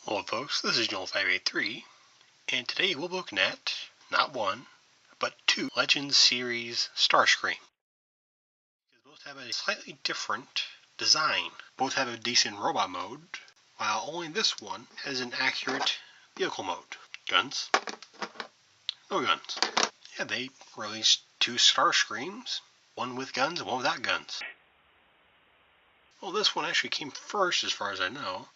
Hello folks, this is Joel583, and today we'll be looking at, not one, but two Legends series Starscream. Both have a slightly different design. Both have a decent robot mode, while only this one has an accurate vehicle mode. Guns? No guns. Yeah, they released two Starscreams, one with guns and one without guns. Well, this one actually came first as far as I know.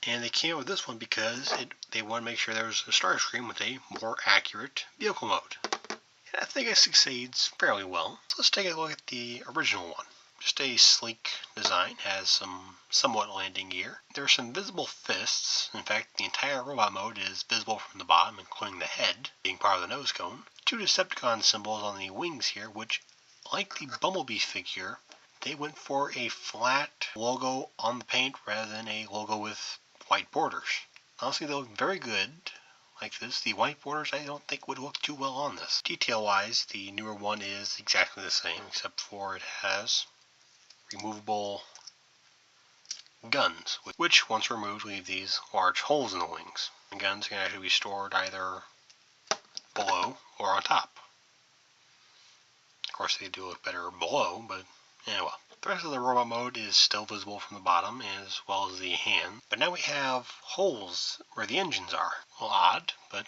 And they came out with this one because they want to make sure there was a Starscream with a more accurate vehicle mode. And I think it succeeds fairly well. So let's take a look at the original one. Just a sleek design, has some somewhat landing gear. There are some visible fists. In fact, the entire robot mode is visible from the bottom, including the head, being part of the nose cone. Two Decepticon symbols on the wings here, which, like the Bumblebee figure, they went for a flat logo on the paint rather than a logo with white borders. Honestly, they look very good like this. The white borders I don't think would look too well on this. Detail-wise, the newer one is exactly the same, except for it has removable guns, which once removed leave these large holes in the wings. The guns can actually be stored either below or on top. Of course, they do look better below, but yeah, well. The rest of the robot mode is still visible from the bottom, as well as the hand. But now we have holes where the engines are. A little odd, but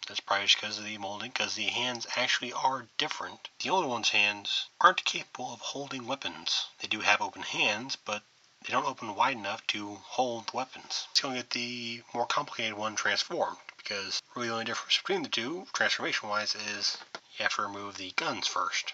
that's probably just because of the molding, because the hands actually are different. The older one's hands aren't capable of holding weapons. They do have open hands, but they don't open wide enough to hold the weapons. It's going to get the more complicated one transformed, because really the only difference between the two, transformation-wise, is you have to remove the guns first.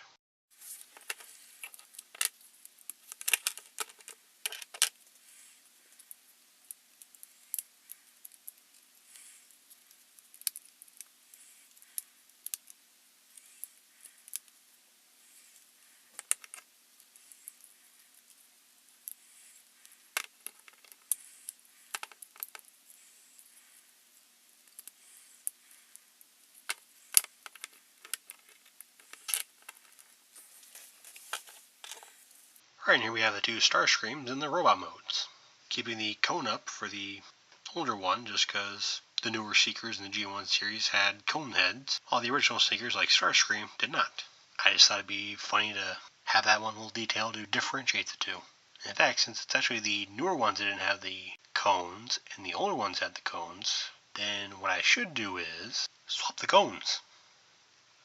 Alright, and here we have the two Starscreams in the robot modes. Keeping the cone up for the older one, just because the newer Seekers in the G1 series had cone heads, while the original Seekers, like Starscream, did not. I just thought it'd be funny to have that one little detail to differentiate the two. In fact, since it's actually the newer ones that didn't have the cones, and the older ones had the cones, then what I should do is swap the cones.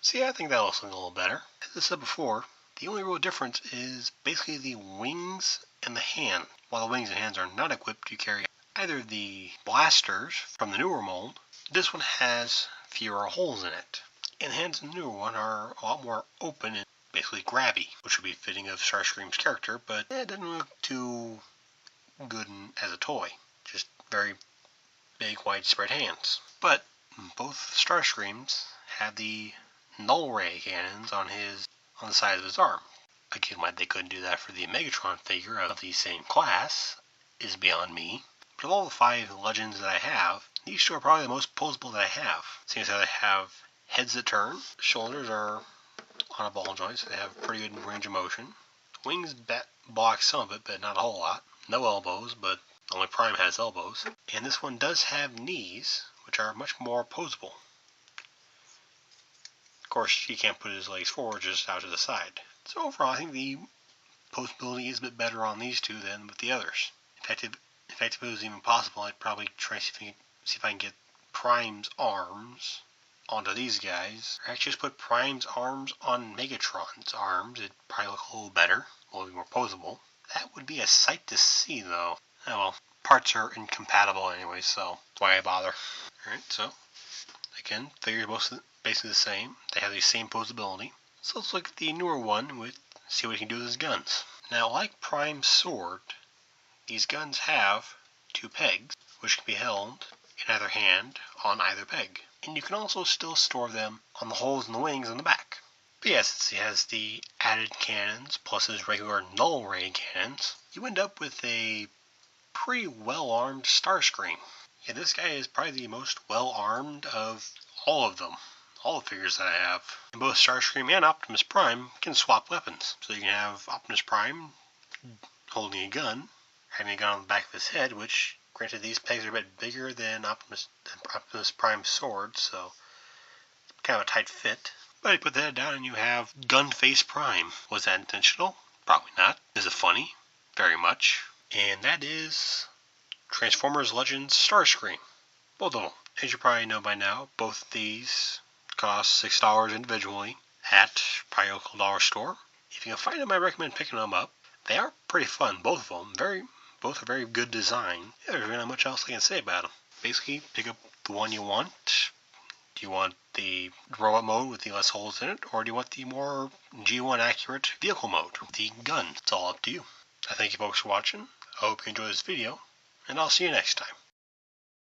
See, I think that looks a little better. As I said before, the only real difference is basically the wings and the hand. While the wings and hands are not equipped to carry either the blasters from the newer mold, this one has fewer holes in it. And the hands in the newer one are a lot more open and basically grabby, which would be fitting of Starscream's character, but it doesn't look too good as a toy. Just very big, widespread hands. But both Starscreams have the null ray cannons on the side of his arm. Again, why they couldn't do that for the Megatron figure of the same class is beyond me. But of all the 5 Legends that I have, these two are probably the most posable that I have. Seeing as how they have heads that turn, shoulders are on a ball joint, so they have pretty good range of motion. Wings block some of it, but not a whole lot. No elbows, but only Prime has elbows. And this one does have knees, which are much more posable. Of course, he can't put his legs forward, just out to the side. So overall, I think the posability is a bit better on these two than with the others. In fact, if it was even possible, I'd probably try to see if I can get Prime's arms onto these guys. Or actually just put Prime's arms on Megatron's arms. It'd probably look a little better, a little bit more posable. That would be a sight to see, though. Oh well, parts are incompatible anyway, so that's why I bother. Alright, so again, figures both basically the same. They have the same posability. So let's look at the newer one and see what he can do with his guns. Now, like Prime's sword, these guns have 2 pegs, which can be held in either hand on either peg. And you can also still store them on the holes in the wings on the back. But yes, he has the added cannons plus his regular null ray cannons. You end up with a pretty well-armed Starscream. Yeah, this guy is probably the most well-armed of all of them. All the figures that I have. And both Starscream and Optimus Prime can swap weapons. So you can have Optimus Prime holding a gun, having a gun on the back of his head, which Granted, these pegs are a bit bigger than Optimus Prime's sword, so kind of a tight fit. But you put that down and you have Gunface Prime. Was that intentional? Probably not. Is it funny? Very much. And that is Transformers Legends Starscream. Both of them. As you probably know by now, both of these cost $6 individually at probably your local dollar store. If you can find them, I recommend picking them up. They are pretty fun, both of them. Both are very good design. Yeah, there's really not much else I can say about them. Basically, pick up the one you want. Do you want the robot mode with the less holes in it, or do you want the more G1 accurate vehicle mode, the gun? It's all up to you. I thank you folks for watching. I hope you enjoyed this video, and I'll see you next time.